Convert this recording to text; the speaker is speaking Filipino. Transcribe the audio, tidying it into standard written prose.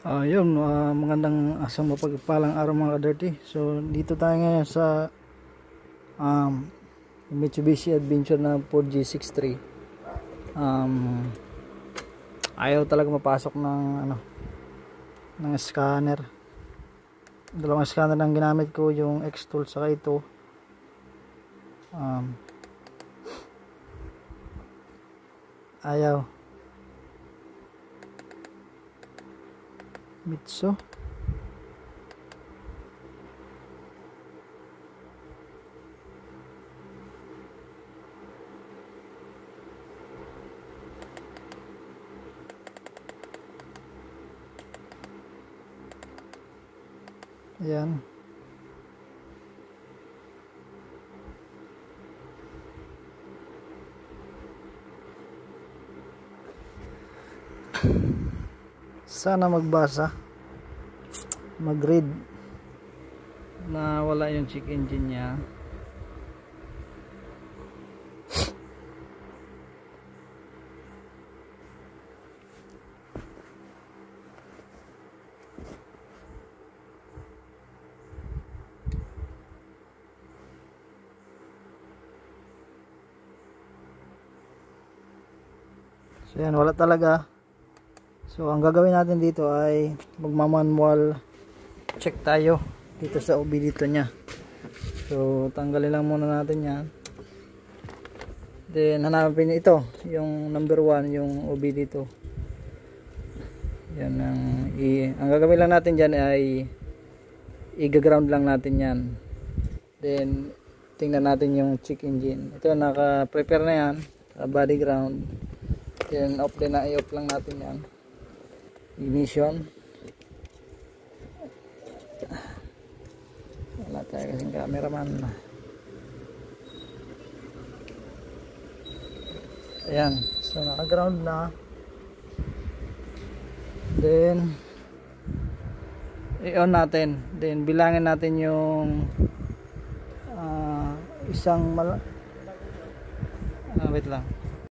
Yun, magandang asang mapagpalang araw mga ka-dirty. So dito tayo ngayon sa Mitsubishi Adventure na 4G63. Ayaw talaga mapasok ng ng scanner. Dalawang scanner ang ginamit ko, yung X-Tool saka ito. Ayaw. Mitsu. Ayan. Sana magbasa, mag-read na wala yung check engine niya. So yan, wala talaga. So ang gagawin natin dito ay magmamanual check tayo dito sa OB dito nya. So tanggalin lang muna natin yan. Then hanapin ito, yung number 1, yung OB dito. Yan ang gagawin lang natin dyan ay i-ground lang natin yan. Then tingnan natin yung check engine. Ito naka-prepare na yan, body ground. Then off din na, i-off lang natin yan. Ignition. Wala tayo kasing cameraman. Ayan, so naka-ground na. Then i-on natin. Then bilangin natin yung wait lang.